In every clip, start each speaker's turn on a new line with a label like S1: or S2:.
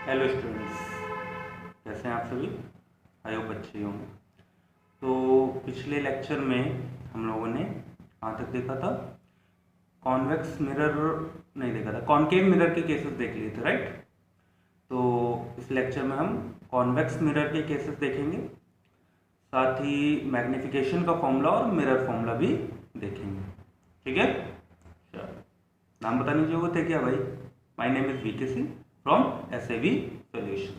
S1: Hello students, कैसे हैं आप सभी? आई होप अच्छे होंगे। तो पिछले लेक्चर में हम लोगों ने कहाँ तक देखा था? कॉन्वेक्स मिरर नहीं देखा था, कॉनकेव मिरर के केसेस देख लिए थे, राइट? तो इस लेक्चर में हम कॉन्वेक्स मिरर के केसेस देखेंगे, साथ ही मैग्नीफिकेशन का फॉर्मूला और मिरर फॉर्मूला भी देखेंगे। ठीक है, चलो नाम बताने जो थे क्या भाई? My name is VK Singh from SAV solution.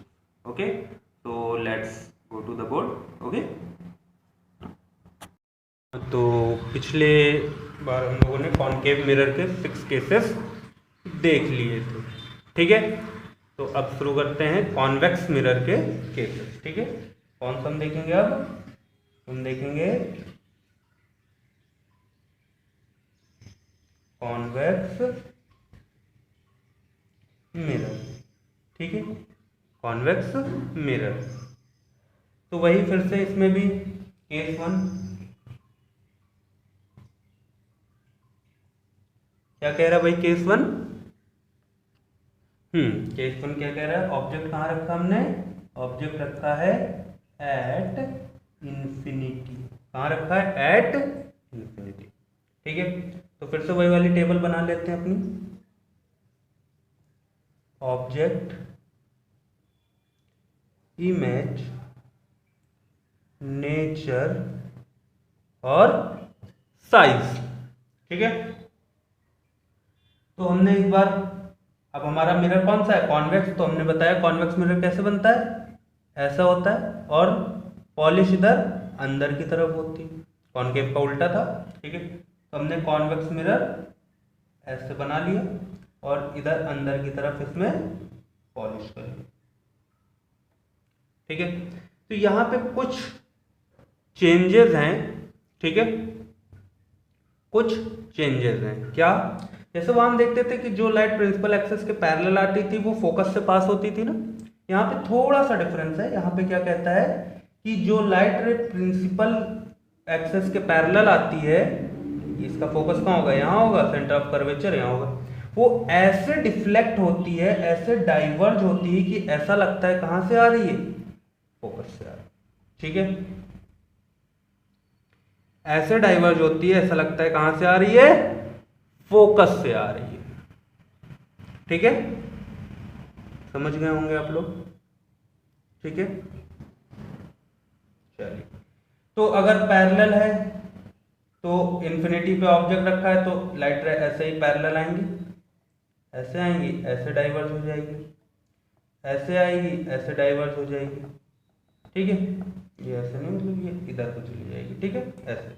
S1: Okay, तो let's go to the board. Okay, तो पिछले बार हम लोगों ने कॉनकेव मिरर के 6 केसेस देख लिए थे। ठीक है, तो अब शुरू करते हैं कॉन्वेक्स मिरर के केसेस। ठीक है, कौन सा हम देखेंगे? अब हम देखेंगे कॉन्वेक्स मिरर। ठीक है, कॉन्वेक्स मिरर। तो वही फिर से इसमें भी केस 1 क्या कह रहा है भाई? केस 1 केस 1 क्या कह रहा है? ऑब्जेक्ट कहाँ रखा हमने? ऑब्जेक्ट रखा है एट इंफिनिटी। कहाँ रखा है? At infinity. ठीक है, तो फिर से वही वाली टेबल बना लेते हैं अपनी। ऑब्जेक्ट, इमेज, नेचर और साइज। ठीक है, तो हमने इस बार, अब हमारा मिरर कौन सा है? कॉन्वेक्स। तो हमने बताया कॉन्वेक्स मिरर कैसे बनता है, ऐसा होता है, और पॉलिश इधर अंदर की तरफ होती है, कॉन्केव का उल्टा था। ठीक है, तो हमने कॉन्वेक्स मिरर ऐसे बना लिया और इधर अंदर की तरफ इसमें पॉलिश कर लिया। ठीक है, तो यहाँ पे कुछ चेंजेस हैं। ठीक है, कुछ चेंजेस हैं। क्या? जैसे वहां हम देखते थे कि जो लाइट प्रिंसिपल एक्सिस के पैरेलल आती थी वो फोकस से पास होती थी ना। यहाँ पे थोड़ा सा डिफरेंस है। यहाँ पे क्या कहता है कि जो लाइट रे प्रिंसिपल एक्सिस के पैरेलल आती है, इसका फोकस कहाँ होगा? यहाँ होगा, सेंटर ऑफ कर्वेचर यहाँ होगा। वो ऐसे डिफ्लेक्ट होती है, ऐसे डाइवर्ज होती है कि ऐसा लगता है कहाँ से आ रही है? फोकस से आ रही है। ठीक है, ऐसे डाइवर्ज होती है, ऐसा लगता है कहां से आ रही है? फोकस से आ रही है। ठीक है, समझ गए होंगे आप लोग? ठीक है, चलिए। तो अगर पैरेलल है तो इन्फिनिटी पे ऑब्जेक्ट रखा है तो लाइट रे ऐसे ही पैरेलल आएंगी, ऐसे आएंगी, ऐसे डाइवर्ज हो जाएगी, ऐसे आएगी, ऐसे डाइवर्ज हो जाएगी। ठीक है, ये ऐसे नहीं, मतलब ये इधर को चली जाएगी। ठीक है, ऐसे।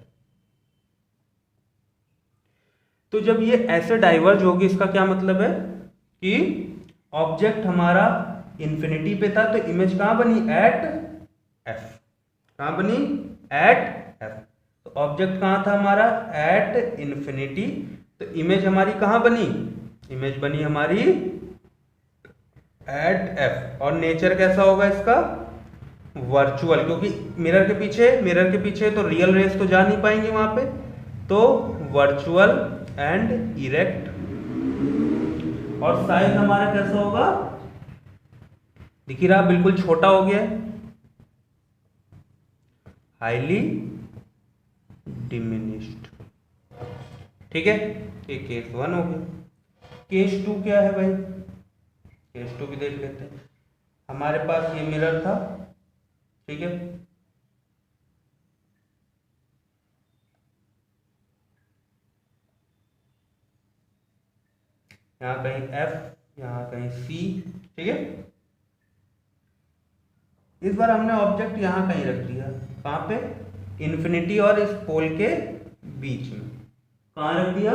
S1: तो जब ये ऐसे डाइवर्ज होगी, इसका क्या मतलब है कि ऑब्जेक्ट हमारा इंफिनिटी पे था तो इमेज कहां बनी? At F. कहां बनी? At F. तो ऑब्जेक्ट कहां था हमारा? At infinity. तो इमेज हमारी कहां बनी? इमेज बनी हमारी एट एफ। और नेचर कैसा होगा इसका? वर्चुअल, क्योंकि मिरर के पीछे तो रियल रेस तो जा नहीं पाएंगे वहां पे, तो वर्चुअल एंड इरेक्ट। और साइज हमारा कैसा होगा? दिख ही रहा, बिल्कुल छोटा हो गया है, हाईली डिमिनिश्ड। ठीक है, ये केस 1 हो गया। केस 2 क्या है भाई? केस 2 भी देख लेते हैं। हमारे पास ये मिरर था, ठीक है, यहाँ कहीं F, यहाँ कहीं C। ठीक है, इस बार हमने ऑब्जेक्ट यहाँ कहीं रख दिया। कहाँ पे? इन्फिनिटी और इस पोल के बीच में। कहाँ रख दिया?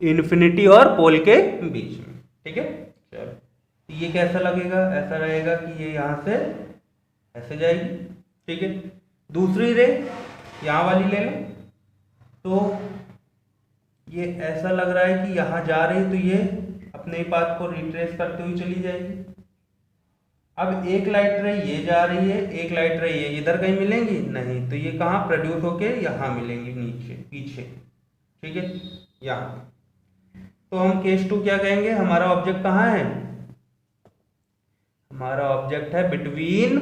S1: इन्फिनिटी और पोल के बीच में। ठीक है, चलो। ये कैसा लगेगा? ऐसा रहेगा कि ये यहाँ से ऐसे जाएगी। ठीक है, दूसरी रे यहाँ वाली ले लो, तो ये ऐसा लग रहा है कि यहाँ जा रही, तो ये अपने पाथ को रिट्रेस करते हुए चली जाएगी। अब एक लाइट रे ये जा रही है, एक लाइट रे ये, इधर कहीं मिलेंगी नहीं, तो ये कहाँ प्रोड्यूस होके यहाँ मिलेंगी, नीचे पीछे। ठीक है, यहाँ। तो हम केस 2 क्या कहेंगे? हमारा ऑब्जेक्ट कहाँ है? हमारा ऑब्जेक्ट है between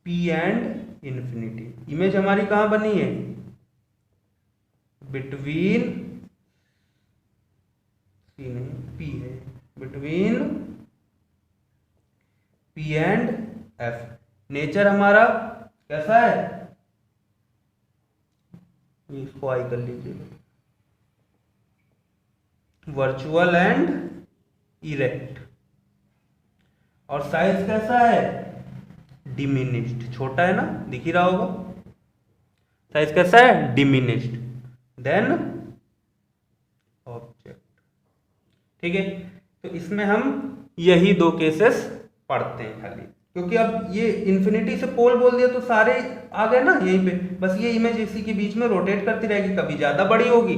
S1: P and infinity. Image हमारी कहाँ बनी है? बिटवीन C नहीं, P है, between P and F। Nature हमारा कैसा है? इसको आई कर लीजिएगा, वर्चुअल एंड इरेक्ट। और साइज कैसा है? डिमिनिश्ड, छोटा है ना, दिख ही रहा होगा। साइज कैसा है? डिमिनिश्ड। Than object. ठीक है, तो इसमें हम यही दो केसेस पढ़ते हैं खाली, क्योंकि अब ये इन्फिनिटी से पोल बोल दिया तो सारे आ गए ना यहीं पे। बस ये इमेज इसी के बीच में रोटेट करती रहेगी, कभी ज्यादा बड़ी होगी,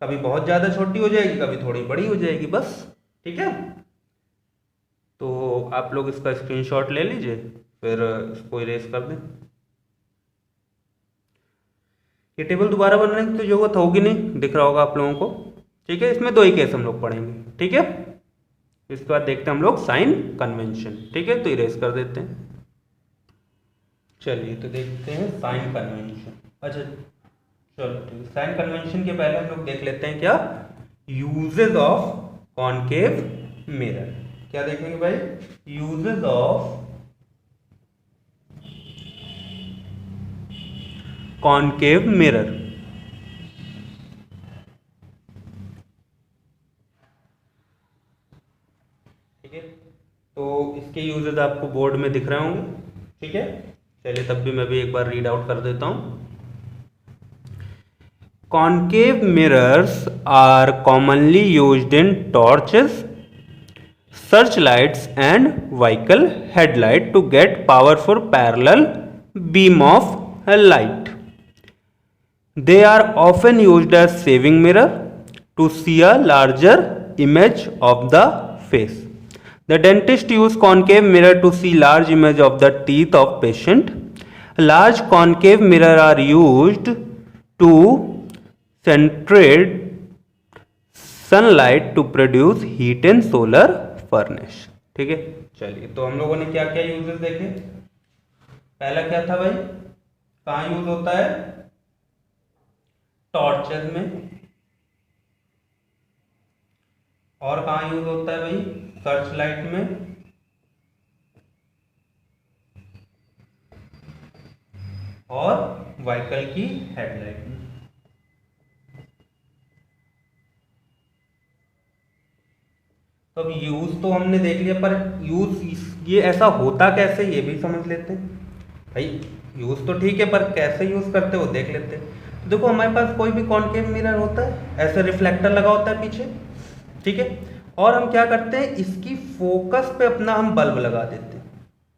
S1: कभी बहुत ज्यादा छोटी हो जाएगी, कभी थोड़ी बड़ी हो जाएगी, बस। ठीक है, तो आप लोग इसका स्क्रीनशॉट ले लीजिए, फिर इसको इरेज कर दें। ये टेबल दोबारा बनाने की तो जरूरत होगी नहीं, दिख रहा होगा आप लोगों को। ठीक है, इसमें दो ही केस हम लोग पढ़ेंगे। ठीक है, इसके बाद देखते हैं हम लोग साइन कन्वेंशन। ठीक है, तो इरेज कर देते हैं। चलिए तो देखते हैं साइन कन्वेंशन। अच्छा चलो ठीक है, साइन कन्वेंशन के पहले हम लोग देख लेते हैं क्या यूजेस ऑफ कॉनकेव मिरर। क्या देखेंगे भाई? Uses of concave mirror. ठीक है, तो इसके यूजेस आपको बोर्ड में दिख रहे होंगे। ठीक है, चलिए तब भी मैं भी एक बार रीड आउट कर देता हूं। Concave mirrors are commonly used in torches, searchlights and vehicle headlight to get powerful parallel beam of light. They are often used as saving mirror to see a larger image of the face. The dentist use concave mirror to see large image of the teeth of patient. Large concave mirror are used to centrate sunlight to produce heat in solar furnace. ठीक है, चलिए तो हम लोगों ने क्या क्या uses देखे। पहला क्या था भाई? कहाँ यूज होता है? टॉर्चेस में। और कहाँ यूज होता है भाई? सर्च लाइट में। और व्हीकल की हेडलाइट में। तो अब यूज तो हमने देख लिया, पर यूज ये ऐसा होता कैसे ये भी समझ लेते हैं भाई। यूज तो ठीक है, पर कैसे यूज करते वो देख लेते हैं। देखो हमारे पास कोई भी कॉनकेव मिरर होता है, ऐसे रिफ्लेक्टर लगा होता है पीछे। ठीक है, और हम क्या करते हैं, इसकी फोकस पे अपना हम बल्ब लगा देते हैं।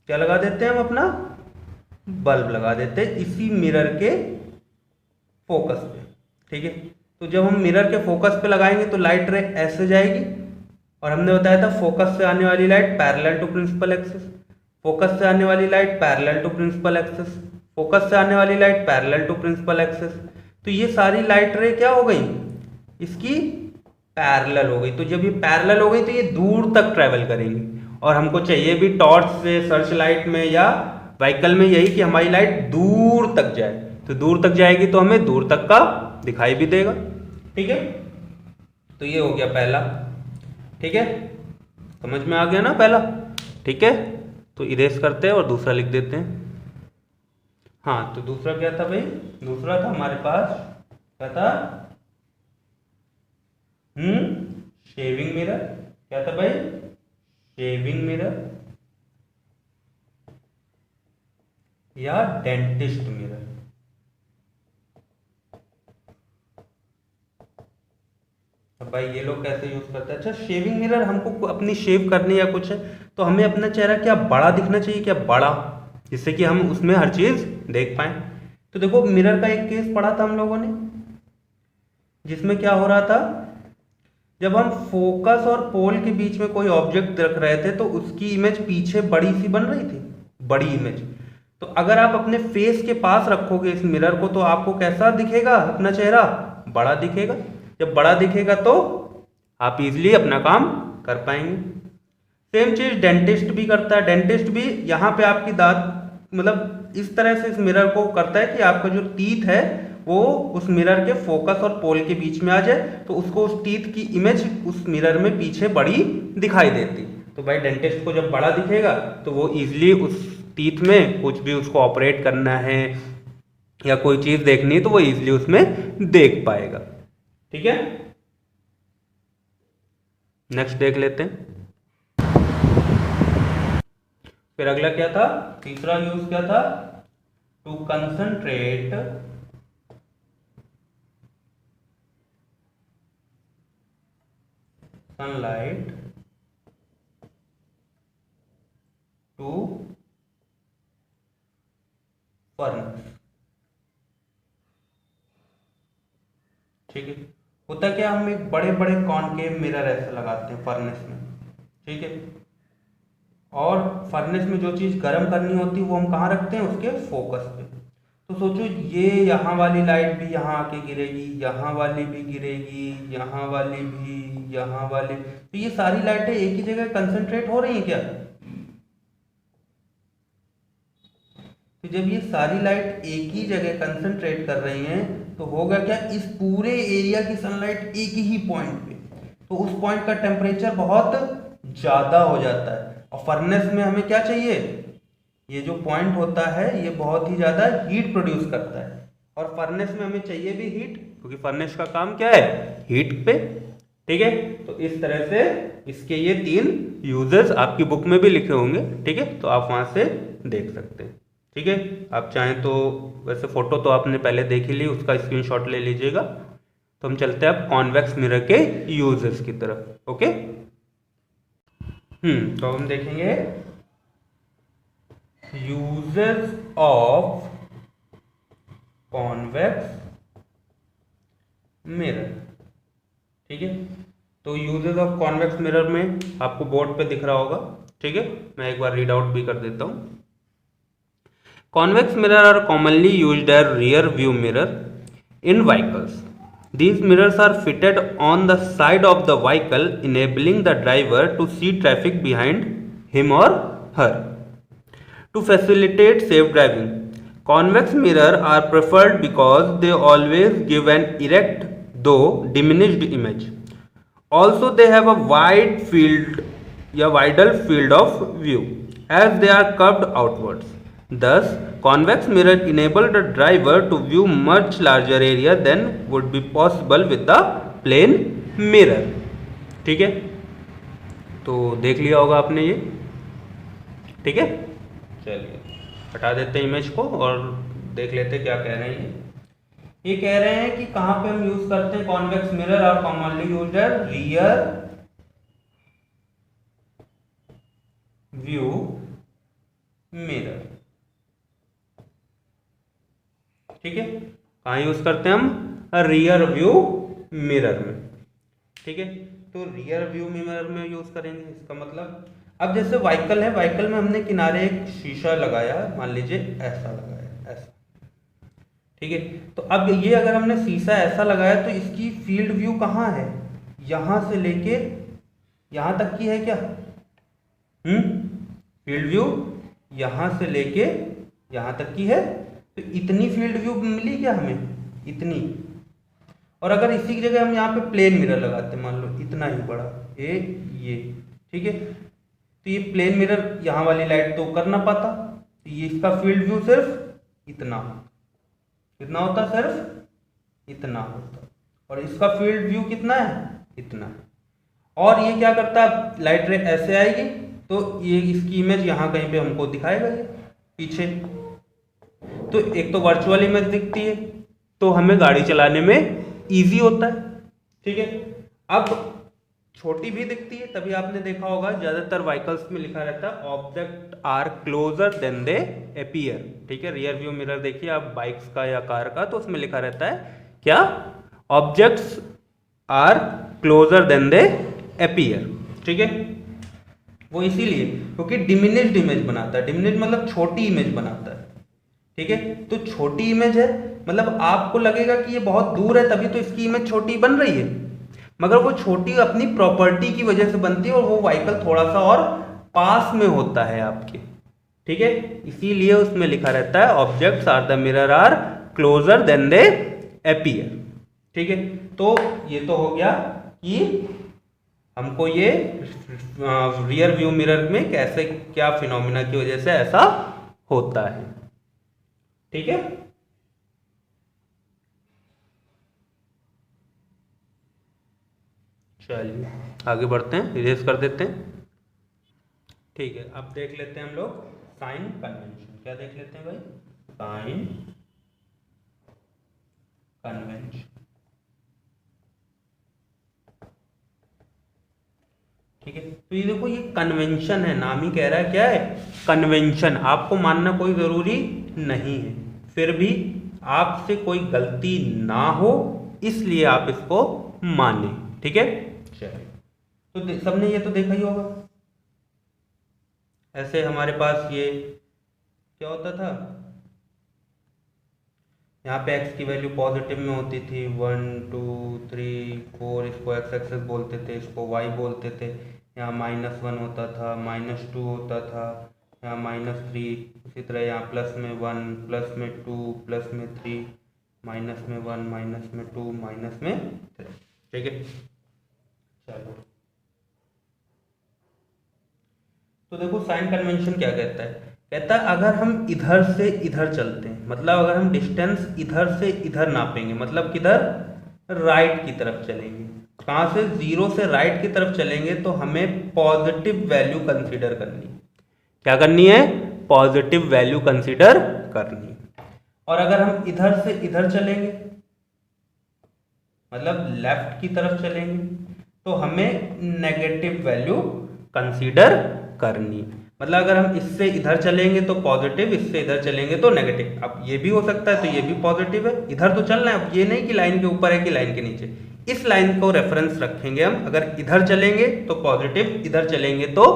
S1: क्या लगा देते हैं हम? अपना बल्ब लगा देते हैं इसी मिरर के फोकस पे। ठीक है, तो जब हम मिरर के फोकस पे लगाएंगे तो लाइट रे ऐसे जाएगी, और हमने बताया था फोकस से आने वाली light parallel to principal axis, focus से आने वाली light parallel to principal axis, focus से आने वाली light parallel to principal axis. तो ये सारी लाइट रे क्या हो गई? इसकी पैरेलल हो गई। तो जब ये पैरेलल हो गई तो ये दूर तक ट्रेवल करेंगी, और हमको चाहिए भी टॉर्च से, सर्च लाइट में या व्हीकल में यही कि हमारी लाइट दूर तक जाए। तो दूर तक जाएगी तो हमें दूर तक का दिखाई भी देगा। ठीक है, तो ये हो गया पहला। ठीक है, समझ में आ गया ना पहला? ठीक है, तो इरेज करते हैं और दूसरा लिख देते हैं। हाँ, तो दूसरा क्या था भाई? दूसरा था हमारे पास क्या था? Shaving mirror. क्या था भाई? शेविंग मिरर या डेंटिस्ट मिरर। अब भाई ये लोग कैसे यूज करते हैं? अच्छा, शेविंग मिरर हमको अपनी शेव करनी या कुछ है तो हमें अपना चेहरा क्या बड़ा दिखना चाहिए, क्या बड़ा, जिससे कि हम उसमें हर चीज देख पाए। तो देखो मिरर का एक केस पढ़ा था हम लोगों ने, जिसमें क्या हो रहा था, जब हम फोकस और पोल के बीच में कोई ऑब्जेक्ट रख रहे थे तो उसकी इमेज पीछे बड़ी सी बन रही थी, बड़ी इमेज। तो अगर आप अपने फेस के पास रखोगे इस मिरर को तो आपको कैसा दिखेगा? अपना चेहरा बड़ा दिखेगा। जब बड़ा दिखेगा तो आप इजीली अपना काम कर पाएंगे। सेम चीज डेंटिस्ट भी करता है। डेंटिस्ट भी यहाँ पे आपकी दांत मतलब इस तरह से इस मिरर को करता है कि आपका जो टीथ है वो उस मिरर के फोकस और पोल के बीच में आ जाए, तो उसको उस टीथ की इमेज उस मिरर में पीछे बड़ी दिखाई देती। तो भाई डेंटिस्ट को जब बड़ा दिखेगा तो वो इजीली उस टीथ में कुछ भी उसको ऑपरेट करना है या कोई चीज देखनी है तो वो इजीली उसमें देख पाएगा। ठीक है, नेक्स्ट देख लेते हैं। फिर अगला क्या था, तीसरा यूज क्या था, to concentrate sunlight to furnace. ठीक है, होता क्या, हम एक बड़े बड़े कॉनकेव मिरर ऐसे लगाते हैं फर्नेस में। ठीक है, और फर्नेस में जो चीज़ गर्म करनी होती है वो हम कहाँ रखते हैं, उसके फोकस पे। तो सोचो ये यहाँ वाली लाइट भी यहाँ आके गिरेगी, यहाँ वाली भी गिरेगी, यहाँ वाली भी, यहाँ वाली, तो ये सारी लाइटें एक ही जगह कंसंट्रेट हो रही हैं क्या? तो जब ये सारी लाइट एक ही जगह कंसंट्रेट कर रही हैं तो होगा क्या, इस पूरे एरिया की सनलाइट एक ही पॉइंट पे, तो उस पॉइंट का टेम्परेचर बहुत ज़्यादा हो जाता है। और फर्नेस में हमें क्या चाहिए, ये जो पॉइंट होता है ये बहुत ही ज़्यादा हीट प्रोड्यूस करता है, और फर्नेस में हमें चाहिए भी हीट, क्योंकि फर्नेस का काम क्या है, हीट पे। ठीक है, तो इस तरह से इसके ये 3 यूजेस आपकी बुक में भी लिखे होंगे। ठीक है, तो आप वहाँ से देख सकते हैं। ठीक है, आप चाहें तो वैसे फोटो तो आपने पहले देख ही ली, उसका स्क्रीनशॉट ले लीजिएगा। तो हम चलते हैं अब कॉन्वेक्स मिरर के यूजेस की तरफ। ओके, तो हम देखेंगे यूजेस ऑफ कॉन्वेक्स मिरर। ठीक है, तो यूजेस ऑफ कॉन्वेक्स मिरर में आपको बोर्ड पे दिख रहा होगा। ठीक है, मैं एक बार रीड आउट भी कर देता हूँ। Convex mirror are commonly used as rear view mirror in vehicles. These mirrors are fitted on the side of the vehicle, enabling the driver to see traffic behind him or her. To facilitate safe driving, convex mirrors are preferred because they always give an erect though diminished image. Also, they have a wider field of view as they are curved outwards. Thus, convex mirror enable the driver to view much larger area than would be possible with the plane mirror. ठीक है, तो देख लिया होगा आपने ये। ठीक है, चलिए हटा देते हैं इमेज को और देख लेते हैं क्या कह रहे हैं। ये कह रहे हैं कि कहाँ पे हम यूज करते हैं कॉन्वेक्स मिरर, और कॉमनली यूज्ड है रियर व्यू मिरर। ठीक है, कहाँ यूज करते हैं हम, रियर व्यू मिरर में। ठीक है, तो रियर व्यू मिरर में यूज करेंगे। इसका मतलब अब जैसे व्हीकल है, व्हीकल में हमने किनारे एक शीशा लगाया, मान लीजिए ऐसा लगाया, ऐसा। ठीक है, तो अब ये अगर हमने शीशा ऐसा लगाया तो इसकी फील्ड व्यू कहाँ है, यहां से लेके यहां तक की है क्या? फील्ड व्यू यहां से लेके यहां तक की है, तो इतनी फील्ड व्यू मिली क्या हमें, इतनी। और अगर इसी की जगह हम यहाँ पे प्लेन मिरर लगाते हैं, मान लो इतना ही बड़ा ये, ठीक है, तो ये प्लेन मिरर यहाँ वाली लाइट तो कर ना पाता, तो ये इसका फील्ड व्यू सिर्फ इतना कितना होता, सिर्फ इतना होता, और इसका फील्ड व्यू कितना है, इतना। और ये क्या करता है, लाइट रे ऐसे आएगी तो ये इसकी इमेज यहाँ कहीं पे हमको दिखाएगा ये पीछे। तो एक तो वर्चुअल इमेज दिखती है, तो हमें गाड़ी चलाने में इजी होता है। ठीक है, अब छोटी भी दिखती है, तभी आपने देखा होगा ज्यादातर व्हीकल्स में लिखा रहता है object are closer than they appear. ठीक है, रियर व्यू मिरर देखिए आप बाइक्स का या कार का, तो उसमें लिखा रहता है क्या, objects are closer than they appear. ठीक है, वो इसीलिए क्योंकि डिमिनिश्ड इमेज बनाता है। डिमिनिश्ड मतलब छोटी इमेज बनाता है। ठीक है, तो छोटी इमेज है मतलब आपको लगेगा कि ये बहुत दूर है, तभी तो इसकी इमेज छोटी बन रही है। मगर वो छोटी अपनी प्रॉपर्टी की वजह से बनती है और वो व्हीकल थोड़ा सा और पास में होता है आपके, ठीक है, इसीलिए उसमें लिखा रहता है objects are the mirror are closer than they appear, ठीक है। तो ये तो हो गया कि हमको ये रियर व्यू मिरर में कैसे क्या फिनोमिना की वजह से ऐसा होता है, ठीक है। चलिए आगे बढ़ते हैं, इरेज कर देते हैं, ठीक है। अब देख लेते हैं हम लोग साइन कन्वेंशन, क्या देख लेते हैं भाई, साइन कन्वेंशन, ठीक है। तो ये देखो ये कन्वेंशन है, नाम ही कह रहा है क्या है, कन्वेंशन। आपको मानना कोई जरूरी नहीं है, फिर भी आपसे कोई गलती ना हो इसलिए आप इसको माने, ठीक है। चलिए तो सबने ये तो देखा ही होगा, ऐसे हमारे पास ये क्या होता था, यहाँ पे x की वैल्यू पॉजिटिव में होती थी 1 2 3 4, इसको x एक्सेस बोलते थे, इसको y बोलते थे। यहाँ -1 होता था, -2 होता था, यहाँ -3, उसी तरह यहाँ प्लस में 1, प्लस में 2, प्लस में 3, माइनस में 1, माइनस में 2, माइनस में 3, ठीक है। चलो तो देखो साइन कन्वेंशन क्या कहता है, कहता है अगर हम इधर से इधर चलते हैं, मतलब अगर हम डिस्टेंस इधर से इधर नापेंगे, मतलब किधर, राइट की तरफ चलेंगे, कहाँ से, 0 से राइट की तरफ चलेंगे, तो हमें पॉजिटिव वैल्यू कंसीडर करनी, क्या करनी है, पॉजिटिव वैल्यू कंसीडर करनी। और अगर हम इधर से इधर चलेंगे, मतलब लेफ्ट की तरफ चलेंगे, तो हमें नेगेटिव वैल्यू कंसीडर करनी। मतलब अगर हम इससे इधर चलेंगे तो पॉजिटिव, इससे इधर चलेंगे तो नेगेटिव। अब ये भी हो सकता है तो ये भी पॉजिटिव है, इधर तो चलना है। अब ये नहीं कि लाइन के ऊपर है कि लाइन के नीचे, इस लाइन को रेफरेंस रखेंगे हम। अगर इधर चलेंगे तो पॉजिटिव, इधर चलेंगे तो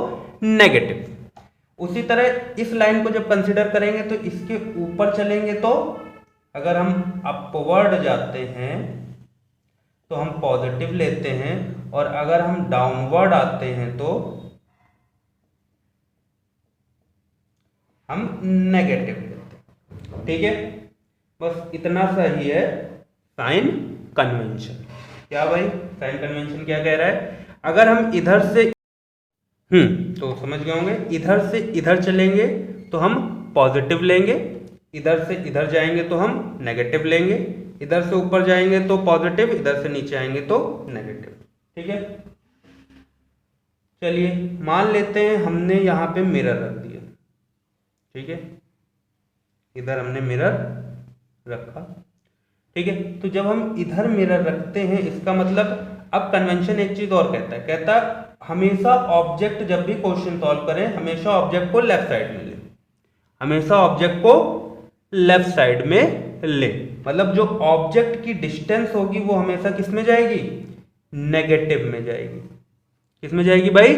S1: नेगेटिव। उसी तरह इस लाइन को जब कंसिडर करेंगे तो इसके ऊपर चलेंगे तो अगर हम अपवर्ड जाते हैं तो हम पॉजिटिव लेते हैं, और अगर हम डाउनवर्ड आते हैं तो हम नेगेटिव लेते हैं, ठीक है। बस इतना सा ही है साइन कन्वेंशन। क्या भाई, साइन कन्वेंशन क्या कह रहा है, अगर हम इधर से तो समझ गए होंगे, इधर से इधर चलेंगे तो हम पॉजिटिव लेंगे, इधर से इधर जाएंगे तो हम नेगेटिव लेंगे, इधर से ऊपर जाएंगे तो पॉजिटिव, इधर से नीचे आएंगे तो नेगेटिव, ठीक है। चलिए मान लेते हैं हमने यहाँ पे मिरर रख दिया, ठीक है, इधर हमने मिरर रखा, ठीक है। तो जब हम इधर मिरर रखते हैं इसका मतलब, अब कन्वेंशन एक चीज और कहता है, कहता हमेशा ऑब्जेक्ट जब भी क्वेश्चन सॉल्व करें हमेशा ऑब्जेक्ट को लेफ्ट साइड में ले, हमेशा ऑब्जेक्ट को लेफ्ट साइड में ले। मतलब जो ऑब्जेक्ट की डिस्टेंस होगी वो हमेशा किस में जाएगी, नेगेटिव में जाएगी। किस में जाएगी भाई,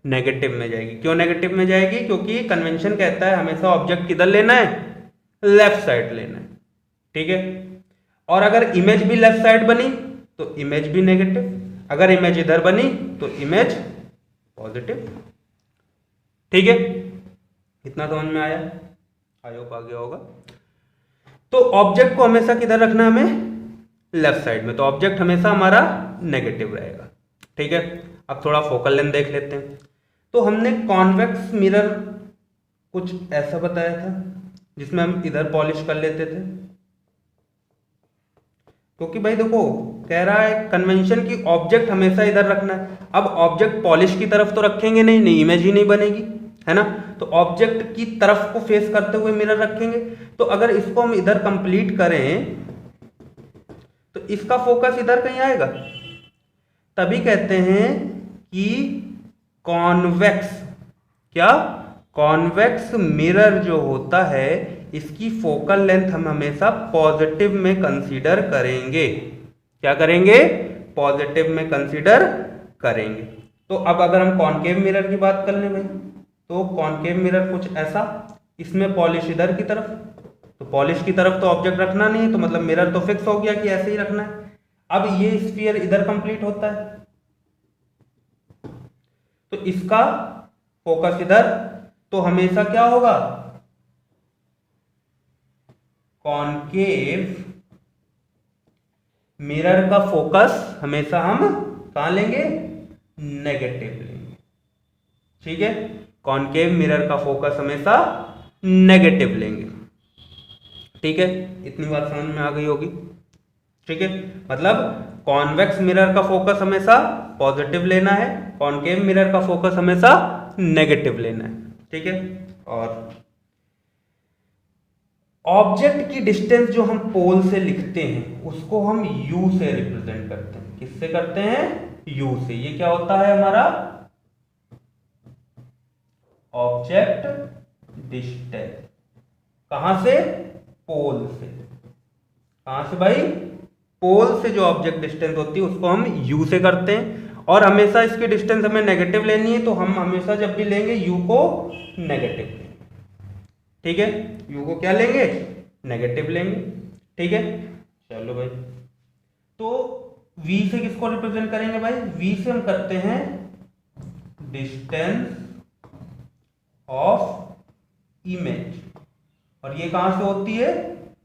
S1: नेगेटिव में जाएगी। क्यों नेगेटिव में जाएगी, क्योंकि कन्वेंशन कहता है हमेशा ऑब्जेक्ट किधर लेना है, लेफ्ट साइड लेना है, ठीक है। और अगर इमेज भी लेफ्ट साइड बनी तो इमेज भी नेगेटिव, अगर इमेज इधर बनी तो इमेज पॉजिटिव, ठीक है। इतना समझ में आया, आई होप आ गया होगा। तो ऑब्जेक्ट को हमेशा किधर रखना है हमें, लेफ्ट साइड में, तो ऑब्जेक्ट हमेशा हमारा नेगेटिव रहेगा, ठीक है। अब थोड़ा फोकल लेंथ देख लेते हैं। तो हमने कॉन्वेक्स मिरर कुछ ऐसा बताया था जिसमें हम इधर पॉलिश कर लेते थे, क्योंकि भाई देखो कह रहा है कन्वेंशन की ऑब्जेक्ट हमेशा इधर रखना है। अब ऑब्जेक्ट पॉलिश की तरफ तो रखेंगे नहीं, नहीं इमेज ही नहीं बनेगी, है ना। तो ऑब्जेक्ट की तरफ को फेस करते हुए मिरर रखेंगे। तो अगर इसको हम इधर कंप्लीट करें तो इसका फोकस इधर कहीं आएगा, तभी कहते हैं कि कॉन्वेक्स, क्या, कॉन्वेक्स मिरर जो होता है इसकी फोकल लेंथ हम हमेशा पॉजिटिव में कंसीडर करेंगे। क्या करेंगे, पॉजिटिव में कंसीडर करेंगे। तो अब अगर हम कॉनकेव मिरर की बात कर लें भाई, तो कॉनकेव मिरर कुछ ऐसा, इसमें पॉलिश इधर की तरफ, तो पॉलिश की तरफ तो ऑब्जेक्ट रखना नहीं है, तो मतलब मिरर तो फिक्स हो गया कि ऐसे ही रखना है। अब ये स्फीयर इधर कंप्लीट होता है, तो इसका फोकस इधर, तो हमेशा क्या होगा, कॉनकेव मिरर का फोकस हमेशा हम कहां लेंगे, नेगेटिव लेंगे। ठीक है, कॉनकेव मिरर का फोकस हमेशा नेगेटिव लेंगे। ठीक है, इतनी बात समझ में आ गई होगी। ठीक है, मतलब कॉन्वेक्स मिरर का फोकस हमेशा पॉजिटिव लेना है, कॉनकेव मिरर का फोकस हमेशा नेगेटिव लेना है। ठीक है, और ऑब्जेक्ट की डिस्टेंस जो हम पोल से लिखते हैं उसको हम u से रिप्रेजेंट करते हैं। किससे करते हैं, u से। ये क्या होता है हमारा, ऑब्जेक्ट डिस्टेंस। कहां से, पोल से। कहां से भाई, पोल से जो ऑब्जेक्ट डिस्टेंस होती है उसको हम u से करते हैं। और हमेशा इसकी डिस्टेंस हमें नेगेटिव लेनी है, तो हम हमेशा जब भी लेंगे u को नेगेटिव लेंगे। ठीक है, u को क्या लेंगे, नेगेटिव लेंगे। ठीक है, चलो भाई, तो v से किसको रिप्रेजेंट करेंगे भाई, v से हम करते हैं डिस्टेंस ऑफ इमेज। और ये कहां से होती है,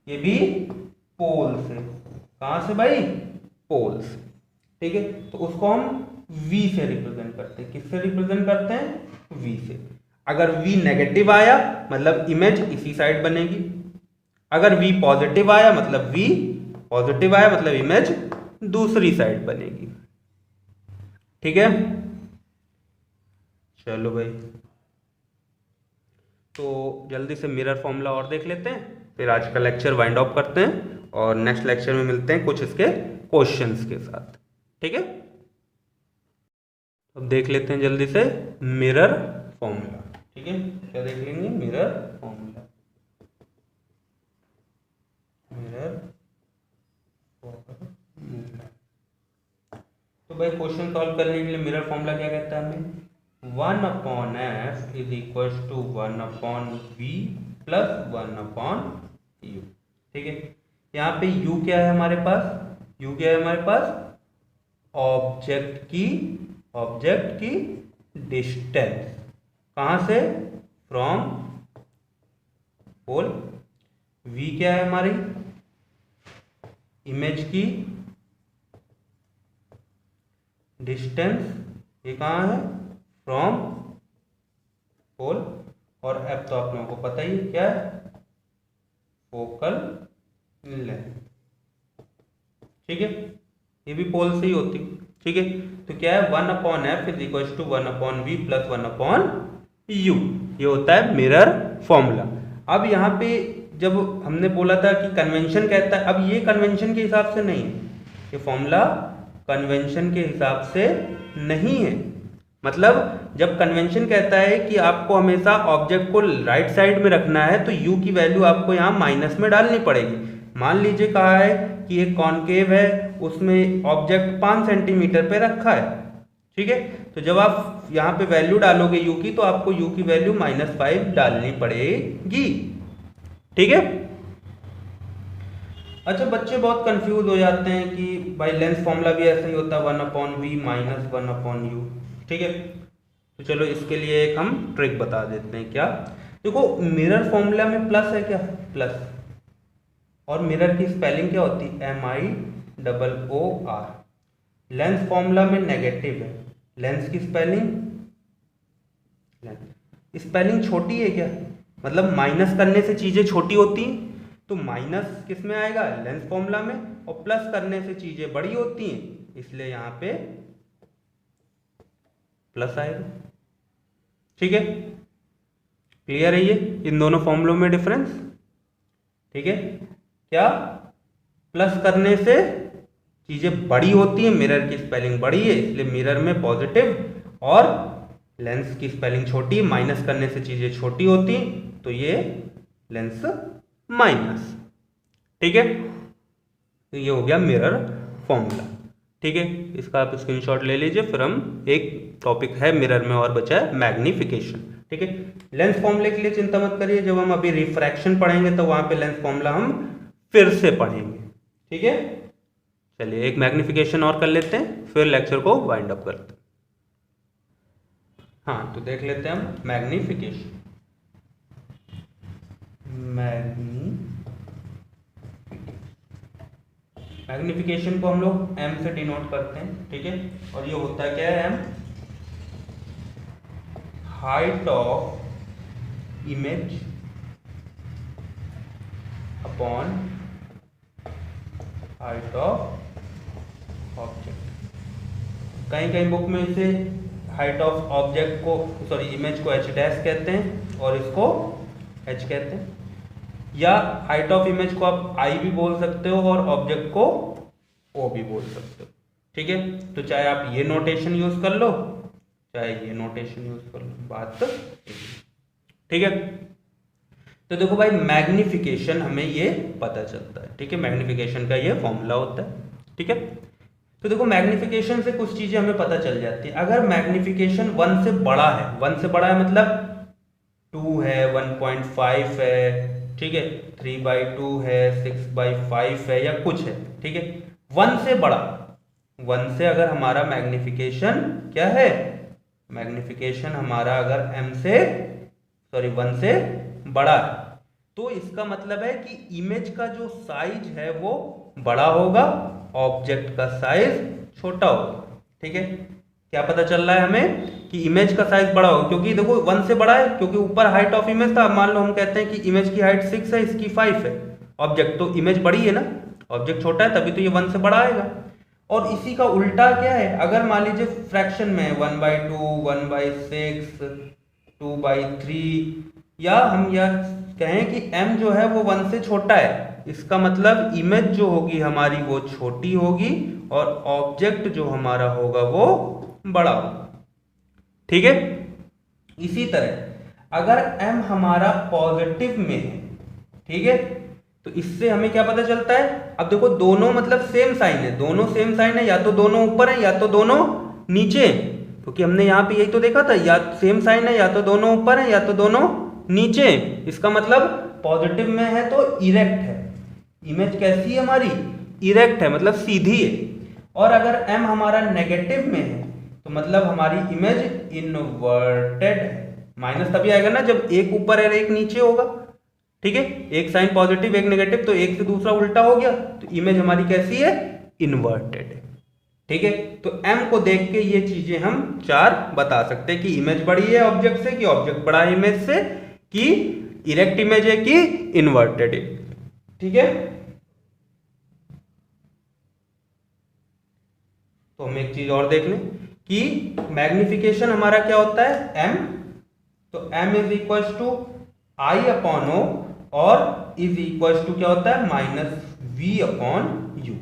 S1: ये भी पोल से। कहां से भाई, पोल से। ठीक है, तो उसको हम v से रिप्रेजेंट करते हैं। किससे रिप्रेजेंट करते हैं, v से। अगर v नेगेटिव आया मतलब इमेज इसी साइड बनेगी, अगर v पॉजिटिव आया मतलब v पॉजिटिव आया मतलब इमेज दूसरी साइड बनेगी। ठीक है, चलो भाई, तो जल्दी से मिरर फॉर्मूला और देख लेते हैं, फिर आज का लेक्चर वाइंड अप करते हैं और नेक्स्ट लेक्चर में मिलते हैं कुछ इसके क्वेश्चंस के साथ। ठीक है, अब देख लेते हैं जल्दी से मिरर फॉर्मूला। ठीक है, क्या देख लेंगे, मिरर फॉर्मूला। मिरर फॉर्मूला, तो भाई क्वेश्चन सॉल्व करने के लिए मिरर फॉर्मूला क्या कहता है हमें, 1/f is equal to 1/v plus 1/u। ठीक है, यहाँ पे u क्या है हमारे पास, u क्या है हमारे पास, ऑब्जेक्ट की डिस्टेंस। कहां से, फ्रॉम पोल। v क्या है हमारी, इमेज की डिस्टेंस, ये कहां है, फ्रॉम पोल। और f तो आप लोगों को पता ही क्या है, फोकल लेंथ। ठीक है, ये भी पोल से ही होती। ठीक है, तो क्या है, 1/f is equal to 1/v plus 1/u। ये होता है मिरर फॉर्मूला। अब यहाँ पे जब हमने बोला था कि कन्वेंशन कहता है, अब ये कन्वेंशन के हिसाब से नहीं है, ये फॉर्मूला कन्वेंशन के हिसाब से नहीं है। मतलब जब कन्वेंशन कहता है कि आपको हमेशा ऑब्जेक्ट को राइट साइड में रखना है, तो u की वैल्यू आपको यहाँ माइनस में डालनी पड़ेगी। मान लीजिए कहा है कि एक कॉनकेव है, उसमें ऑब्जेक्ट 5 सेंटीमीटर पे रखा है। ठीक है, तो जब आप यहाँ पे वैल्यू डालोगे u की, तो आपको u की वैल्यू -5 डालनी पड़ेगी। ठीक है, अच्छा, बच्चे बहुत कंफ्यूज हो जाते हैं कि भाई लेंस फॉर्मूला भी ऐसा ही होता है, 1/v माइनस 1/u। ठीक है, तो चलो इसके लिए एक हम ट्रिक बता देते हैं। क्या, देखो मिरर फॉर्मूला में प्लस है क्या, प्लस, और मिरर की स्पेलिंग क्या होती है, MIOOR। लेंस फॉर्मूला में नेगेटिव है, लेंस की स्पेलिंग छोटी है क्या, मतलब माइनस करने से चीजें छोटी होती हैं, तो माइनस किस में आएगा, लेंस फॉर्मूला में, और प्लस करने से चीजें बड़ी होती हैं, इसलिए यहां पे प्लस आएगा। ठीक है, क्लियर है ये इन दोनों फॉर्मूलों में डिफरेंस। ठीक है, क्या, प्लस करने से चीजें बड़ी होती हैं, मिरर की स्पेलिंग बड़ी है इसलिए मिरर में पॉजिटिव, और लेंस की स्पेलिंग छोटी है, माइनस करने से चीजें छोटी होती हैं, तो ये लेंस माइनस। ठीक है, तो ये हो गया मिरर फॉर्मूला। ठीक है, इसका आप स्क्रीनशॉट ले लीजिए, फिर हम एक टॉपिक है मिरर में और बचा है, मैग्निफिकेशन। ठीक है, लेंस फॉर्मूले के लिए चिंता मत करिए, जब हम अभी रिफ्रैक्शन पढ़ेंगे तो वहां पे लेंस फॉर्मूला हम फिर से पढ़ेंगे। ठीक है, चलिए एक मैग्निफिकेशन और कर लेते हैं, फिर लेक्चर को वाइंड अप करते हैं। हाँ, तो देख लेते हैं हम मैग्निफिकेशन। मैग्निफिकेशन को हम लोग m से डिनोट करते हैं, ठीक है। और ये होता क्या है, m height of image upon height of object. कहीं कहीं बुक में इसे हाइट ऑफ ऑब्जेक्ट को सॉरी इमेज को h डैश कहते हैं और इसको h कहते हैं, या हाइट ऑफ इमेज को आप i भी बोल सकते हो और ऑब्जेक्ट को o भी बोल सकते हो, ठीक है। तो चाहे आप ये नोटेशन यूज कर लो चाहे ये नोटेशन यूज कर लो, बात तो ठीक है। तो देखो भाई मैग्निफिकेशन हमें ये पता चलता है, ठीक है, मैग्निफिकेशन का ये फॉर्मूला होता है, ठीक है। तो देखो मैग्निफिकेशन से कुछ चीजें हमें पता चल जाती है। अगर मैग्निफिकेशन 1 से बड़ा है, 1 से बड़ा है मतलब 2 है, 1.5 है, ठीक है, 3/2 है, 6/5 है या कुछ है, ठीक है। 1 से बड़ा, 1 से अगर हमारा मैग्निफिकेशन क्या है, मैग्निफिकेशन हमारा अगर m से 1 से बड़ा है तो इसका मतलब है कि इमेज का जो साइज है वो बड़ा होगा, ऑब्जेक्ट का साइज छोटा होगा, ठीक है। क्या पता चल रहा है हमें कि इमेज का साइज बड़ा होगा, क्योंकि देखो 1 से बड़ा है, क्योंकि ऊपर हाइट ऑफ इमेज था। मान लो हम कहते हैं कि इमेज की हाइट 6 है, इसकी 5 है, ऑब्जेक्ट तो इमेज बड़ी है ना, ऑब्जेक्ट छोटा है तभी तो ये 1 से बड़ा आएगा। और इसी का उल्टा क्या है, अगर मान लीजिए फ्रैक्शन में 1/2, 1/6, 2/3, या हम यह कहें कि m जो है वो 1 से छोटा है, इसका मतलब इमेज जो होगी हमारी वो छोटी होगी और ऑब्जेक्ट जो हमारा होगा वो बड़ा होगा, ठीक है। इसी तरह अगर m हमारा पॉजिटिव में है, ठीक है, तो इससे हमें क्या पता चलता है। अब देखो दोनों मतलब सेम साइन है, दोनों सेम साइन है, या तो दोनों ऊपर है या तो दोनों नीचे, क्योंकि हमने यहाँ पे यही तो देखा था, या सेम साइन है या तो दोनों ऊपर है या तो दोनों नीचे। इसका मतलब पॉजिटिव में है तो इरेक्ट है, इमेज कैसी है हमारी, इरेक्ट है, मतलब सीधी है। और अगर m हमारा नेगेटिव में है तो मतलब हमारी इमेज इनवर्टेड है। माइनस तभी आएगा ना जब एक ऊपर है एक नीचे होगा, ठीक है, एक साइन पॉजिटिव एक नेगेटिव, तो एक से दूसरा उल्टा हो गया, तो इमेज हमारी कैसी है, इनवर्टेड है, ठीक है। तो m को देख के ये चीजें हम 4 बता सकते हैं कि इमेज बड़ी है ऑब्जेक्ट से, कि ऑब्जेक्ट बड़ा है इमेज से, कि इरेक्ट इमेज है कि इन्वर्टेड है, ठीक है। तो हम एक चीज और देख लें कि मैग्निफिकेशन हमारा क्या होता है, m, तो m is equal to I upon O और इज इक्वल टू क्या होता है -v अपॉन u।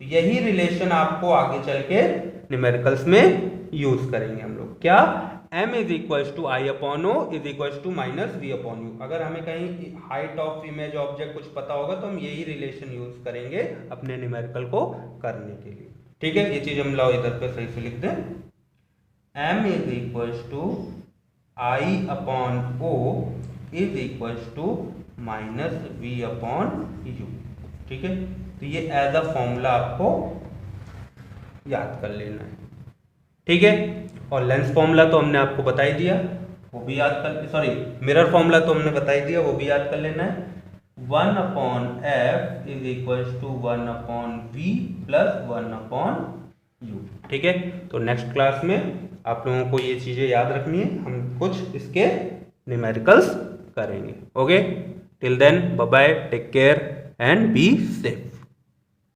S1: यही रिलेशन आपको आगे चल के न्यूमेरिकल्स में यूज करेंगे हम लोग, क्या, m is equal to I upon O is equal to -v upon u। अगर हमें कहीं हाइट ऑफ इमेज ऑब्जेक्ट कुछ पता होगा तो हम यही रिलेशन यूज करेंगे अपने न्यूमेरिकल को करने के लिए, ठीक है। ये चीज हम लाओ इधर पे सही से लिख दें, m is equal to I upon O is equal to -v upon u, ठीक है। तो ये एज अ फॉर्मूला आपको याद कर लेना है, ठीक है। और लेंस फॉर्मूला तो हमने आपको बता ही दिया, वो भी याद कर, मिरर फॉर्मूला तो हमने बता ही दिया, वो भी याद कर लेना है। 1 upon f is equal to 1 upon v plus 1 upon u, ठीक है। तो नेक्स्ट क्लास में आप लोगों को ये चीजें याद रखनी है, हम कुछ इसके न्यूमेरिकल्स करेंगे, okay. Till then bye bye, take care and be safe.